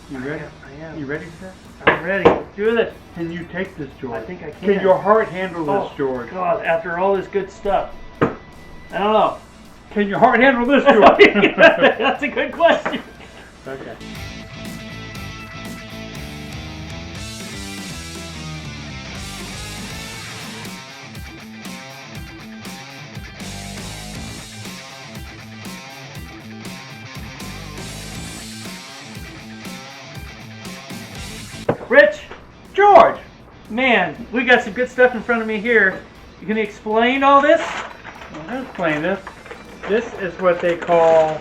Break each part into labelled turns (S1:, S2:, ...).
S1: You ready?
S2: I am.
S1: You ready, sir?
S2: I'm ready. Let's do this.
S1: Can you take this, George?
S2: I think I can.
S1: Can your heart handle this, George?
S2: God, after all this good stuff. I don't know.
S1: Can your heart handle this, George?
S2: That's a good question.
S1: Okay.
S2: Rich,
S1: George!
S2: man, we got some good stuff in front of me here. You gonna explain all this?
S1: I'm going to explain this. This is what they call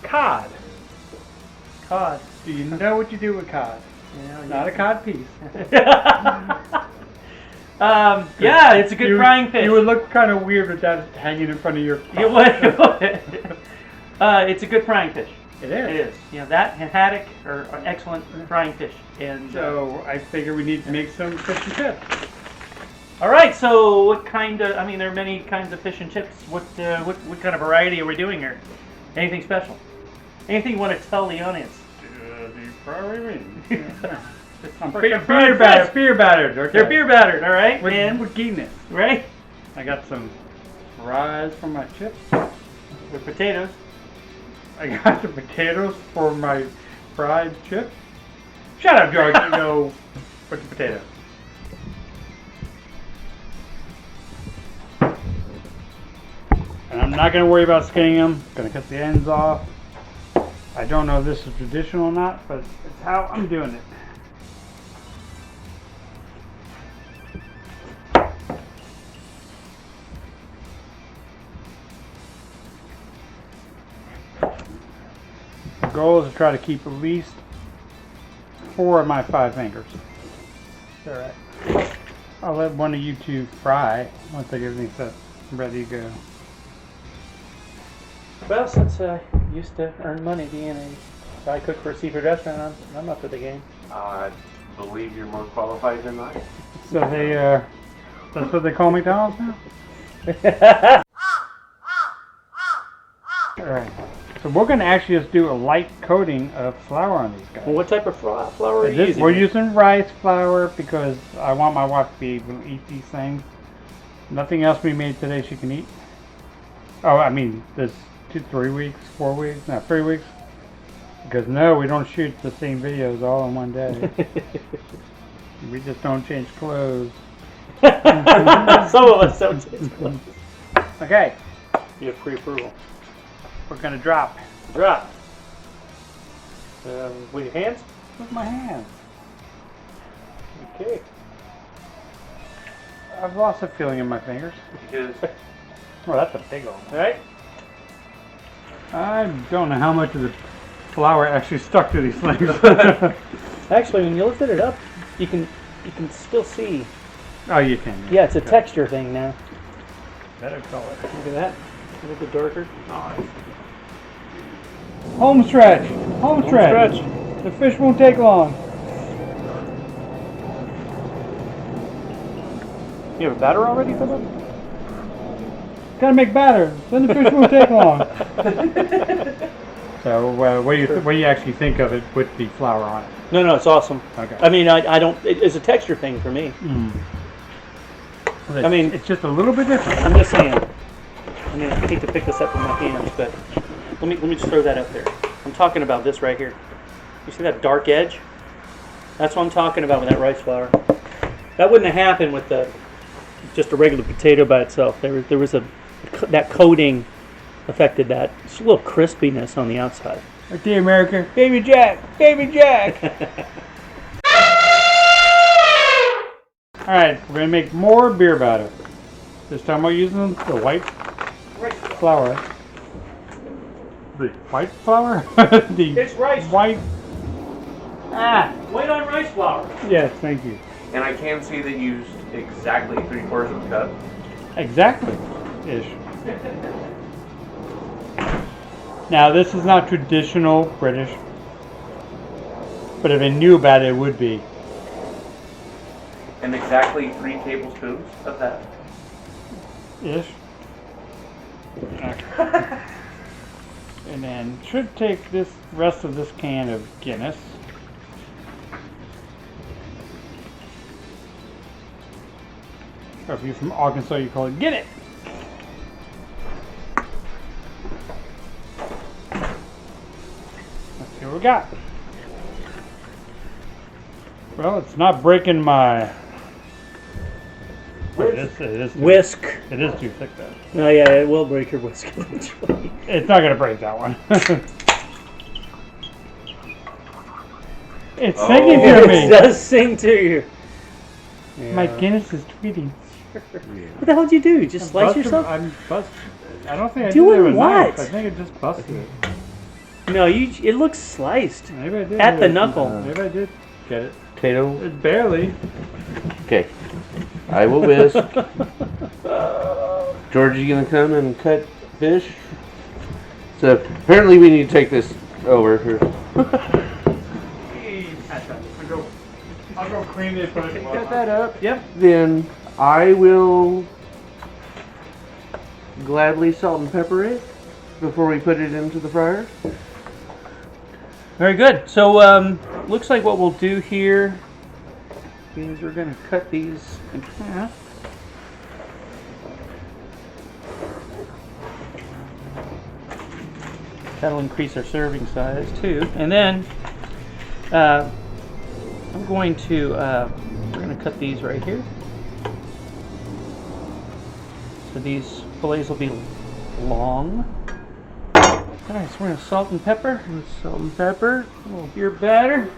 S1: cod.
S2: Cod.
S1: Do you know what you do with cod?
S2: Yeah,
S1: Not a cod piece.
S2: Yeah, it's a good frying fish.
S1: You would look kind of weird with that hanging in front of your
S2: It would. It's a good frying fish.
S1: It is.
S2: It is. Yeah, that and haddock are excellent frying fish. And
S1: So I figure we need to make some fish and chips.
S2: all right. So what kind of? I mean, there are many kinds of fish and chips. What kind of variety are we doing here? Anything special? Anything you want to tell the audience?
S1: Beer battered. Beer battered. Okay.
S2: They're beer battered. All right.
S1: With Guinness.
S2: Right.
S1: I got some fries for my chips.
S2: With potatoes.
S1: I got the potatoes for my fried chips. Shut up, George. You go with the potatoes. And I'm not going to worry about skinning them. Going to cut the ends off. I don't know if this is traditional or not, but it's how I'm doing it. The goal is to try to keep at least 4 of my 5 fingers.
S2: All right.
S1: I'll let one of you two fry once I get everything set ready to go.
S2: Well, since I used to earn money being a side cook for a seafood restaurant, I'm up for the game.
S3: I believe you're more qualified than I.
S1: So they, that's what they call McDonald's now? Alright. So we're going to actually just do a light coating of flour on these guys.
S2: Well, what type of flour are you using?
S1: We're using rice flour because I want my wife to be able to eat these things. Nothing else we made today she can eat. Oh, I mean, there's 3 weeks, 4 weeks, no, 3 weeks. Because no, we don't shoot the same videos all in one day. We just don't change clothes.
S2: Some of us don't change clothes.
S1: Okay,
S2: You have pre-approval.
S1: we're going to drop
S2: Drop. With your hands?
S1: with my hands.
S2: Okay.
S1: I've lost a feeling in my fingers.
S3: Because
S1: Well, that's a big one.
S2: All right.
S1: I don't know how much of the flour actually stuck to these things.
S2: Actually, when you lifted it up, you can still see.
S1: Oh, you can.
S2: Yeah, it's a texture thing now.
S1: Better call it.
S2: Look at that. A little bit darker.
S1: Home stretch. Home stretch.
S2: stretch.
S1: The fish won't take long.
S2: You have a batter already for that?
S1: Gotta make batter. Then the fish won't take long. So, what do you actually think of it with the flour on it?
S2: No, it's awesome.
S1: Okay.
S2: I mean, I don't. It's a texture thing for me.
S1: I mean, it's just a little bit different.
S2: I'm just saying. I mean, I hate to pick this up with my hands, but let me just throw that up there. I'm talking about this right here. You see that dark edge? That's what I'm talking about with that rice flour. That wouldn't have happened with just a regular potato by itself. There was that coating affected that. It's a little crispiness on the outside.
S1: Like the American, Baby Jack, Baby Jack. All right, we're gonna make more beer batter. This time we're using the white flour. The white flour?
S2: It's rice.
S1: White.
S2: White on rice flour.
S1: Yes, thank you.
S3: and I can see that you used exactly 3/4 of a cup.
S1: Exactly. Ish. Now, this is not traditional British, but if I knew about it, it would be.
S3: And exactly 3 tablespoons of that.
S1: Ish. And then should take this rest of this can of Guinness. Or if you're from Arkansas, you call it get it. Let's see what we got. Well, it's not breaking my. It is
S2: Whisk.
S1: It is too thick though.
S2: Oh yeah, it will break your whisk eventually.
S1: It's not gonna break that one. It's singing to me.
S2: It does sing to you.
S1: My Guinness is tweeting.
S2: What the hell did you do? Just slice yourself?
S1: I'm busted. I don't think I
S2: Doing
S1: did it with a
S2: what?
S1: knife. I think it just busted it.
S2: No, it looks sliced.
S1: Maybe I did.
S2: At the
S1: Maybe
S2: knuckle.
S1: Maybe I did get it.
S4: Potato.
S1: It barely.
S4: Okay. I will whisk. George, you gonna come and cut fish? So apparently we need to take this over here.
S1: I'll go clean it. Put it
S4: Cut that up.
S2: Yep.
S4: Then I will gladly salt and pepper it before we put it into the fryer.
S2: Very good. So, looks like what we'll do here is we're going to cut these in half. That'll increase our serving size too. And then I'm going to we're going to cut these right here. So these fillets will be long. Alright, so we're going to salt and pepper.
S4: Salt and pepper.
S2: A little beer batter.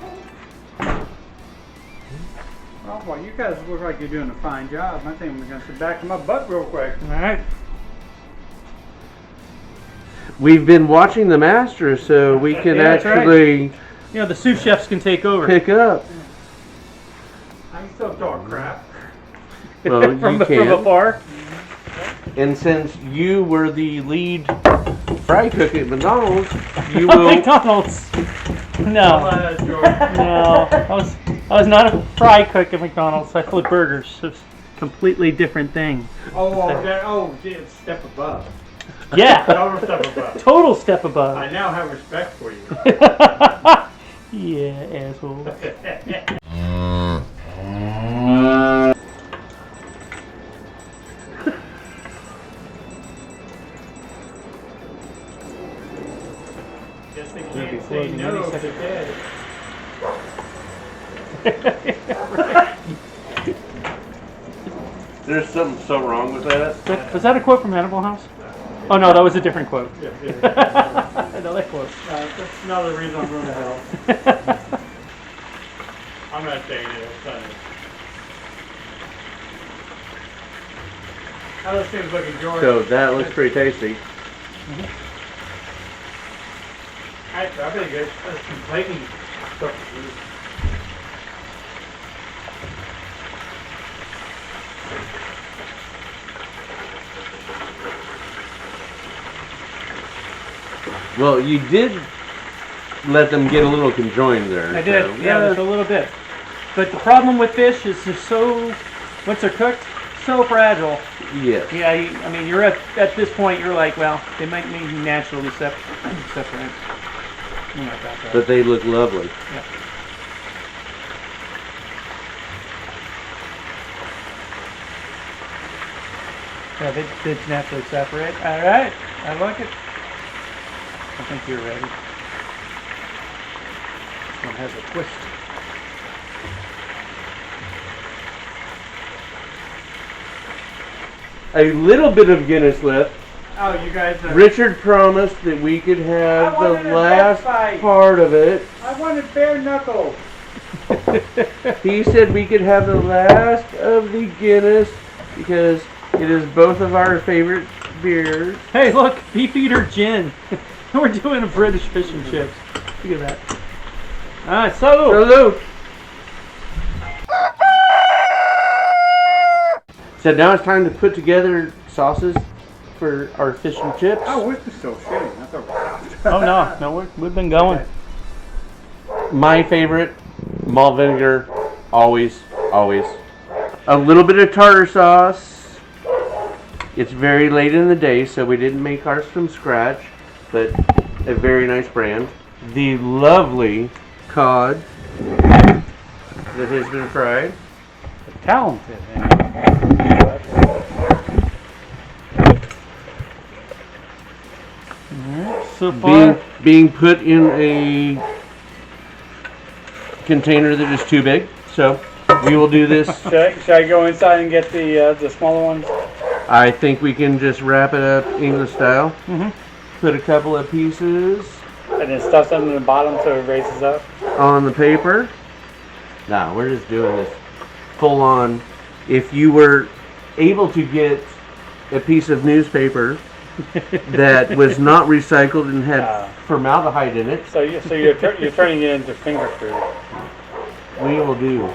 S1: Well, you guys look like you're doing a fine job. I think I'm going to sit back in my butt real quick.
S2: Alright.
S4: We've been watching the master, so we can
S2: Yeah, that's right.
S4: actually
S2: You know, the sous chefs can take over.
S4: pick up.
S1: I can still talk crap.
S4: Well, you
S2: from
S4: can.
S2: afar.
S4: And since you were the lead fry cook at McDonald's, you will.
S2: McDonald's. No. No. I was not a fry cook at McDonald's. I flipped burgers. It's a completely different thing.
S1: It's step above.
S2: Yeah.
S1: Total step above.
S2: Total step above.
S1: I now have respect for you.
S2: Yeah, asshole.
S1: Guess they
S2: We'll be
S1: can't say
S2: closing
S1: no
S2: any
S1: to
S2: second.
S1: dead.
S4: There's something so wrong with that.
S2: Was that a quote from Animal House? Oh no, that was a different quote.
S1: Yeah.
S2: Another quote.
S1: That's another reason I'm going to hell. I'm not saying it. I'm telling you. How those things looking, George?
S4: So that looks pretty tasty.
S1: I think good. That's completely stuff.
S4: Well, you did let them get a little conjoined there.
S2: I did,
S4: so,
S2: yeah, just a little bit. But the problem with fish is they're so, once they're cooked, so fragile.
S4: Yes.
S2: Yeah, I mean, you're at this point, you're like, well, they might be naturally separate. Oh my God,
S4: But they look lovely.
S2: yeah. Yeah, they naturally separate. All right, I like it. I think you're ready. This one has a twist.
S4: A little bit of Guinness left.
S1: Oh, you guys.
S4: Richard promised that we could have
S1: I
S4: the
S1: wanted a
S4: last
S1: best fight.
S4: part of it.
S1: I wanted bare knuckles.
S4: He said we could have the last of the Guinness because it is both of our favorite beers.
S2: Hey, look, Beefeater Gin. We're doing a British fish and chips. Look at that. All right, so
S4: Salute. So now it's time to put together sauces for our fish and chips.
S1: Oh, whisk is still shitting. I thought we stopped.
S2: oh no, we've been going.
S4: My favorite, malt vinegar, always. A little bit of tartar sauce. It's very late in the day, so we didn't make ours from scratch, but a very nice brand. The lovely cod that has been fried.
S1: Talented. So far,
S4: Being put in a container that is too big. So we will do this.
S1: should I go inside and get the smaller ones?
S4: I think we can just wrap it up English style.
S1: Mm-hmm.
S4: Put a couple of pieces
S1: And then stuff them in the bottom so it raises up.
S4: on the paper. Nah, we're just doing this full on. If you were able to get a piece of newspaper that was not recycled and had formaldehyde in it,
S1: So you're turning it into finger food.
S4: we will do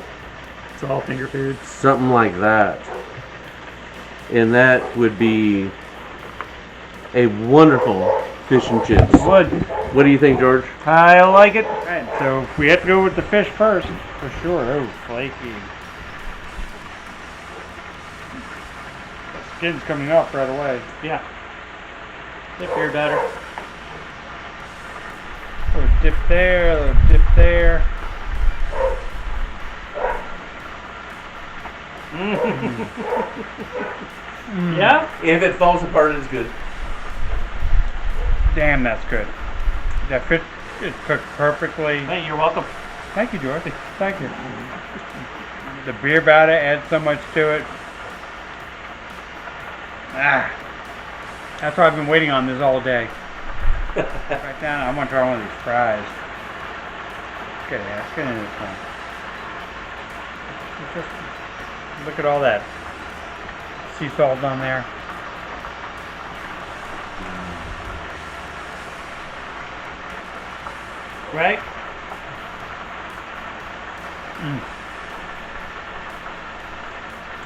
S2: It's all finger food.
S4: something like that. And that would be a wonderful fish and chips.
S1: Would.
S4: What do you think, George?
S1: I like it. Right, so we have to go with the fish first, for sure. Oh, flaky. The skin's coming off right away.
S2: Yeah. Dip your batter.
S1: A little dip there, a little dip there.
S2: Yeah?
S4: If it falls apart, it's good.
S1: Damn, that's good. That fish is cooked perfectly.
S2: Hey, you're welcome.
S1: Thank you, George. Thank you. The beer batter adds so much to it. Ah, that's why I've been waiting on this all day. Right down, I want to try one of these fries. Okay, let's get into this one. Just look at all that sea salt on there.
S2: Right?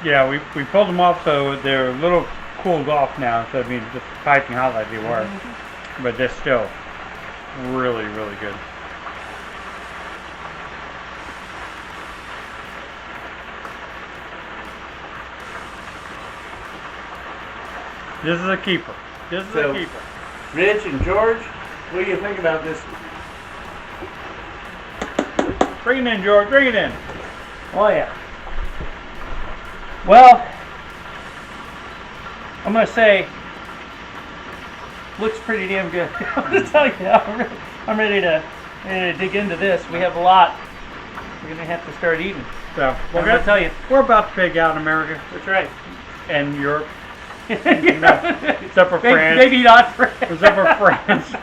S1: Yeah, we pulled them off so they're a little cooled off now, so I mean just piping hot like they were. But they're still really, really good. This is a keeper. This is
S4: So-
S1: a keeper.
S4: Rich and George, what do you think about this?
S1: Bring it in, George. Bring it in.
S2: Oh, yeah. Well, I'm going to say, looks pretty damn good. I'm going to tell you, I'm ready to dig into this. We have a lot. We're going to have to start eating.
S1: So
S2: I'm going to tell you.
S1: we're about to pig out in America
S2: That's right.
S1: and Europe, except for France.
S2: Maybe not France.
S1: Except for France.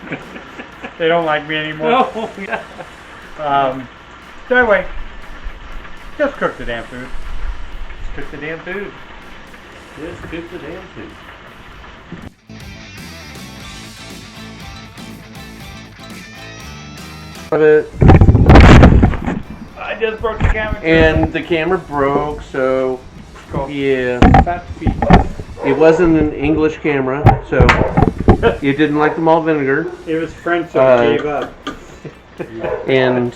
S1: They don't like me anymore.
S2: No, yeah.
S1: So anyway, just cook the damn food.
S2: Just cook the damn food.
S4: Just cook the damn food.
S1: I just broke the camera.
S4: And the camera broke, so yeah,
S1: Fat feet.
S4: it wasn't an English camera, so it didn't like the malt vinegar.
S1: It was French, so I gave up.
S4: And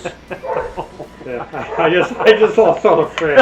S1: Yeah, I just lost all the French.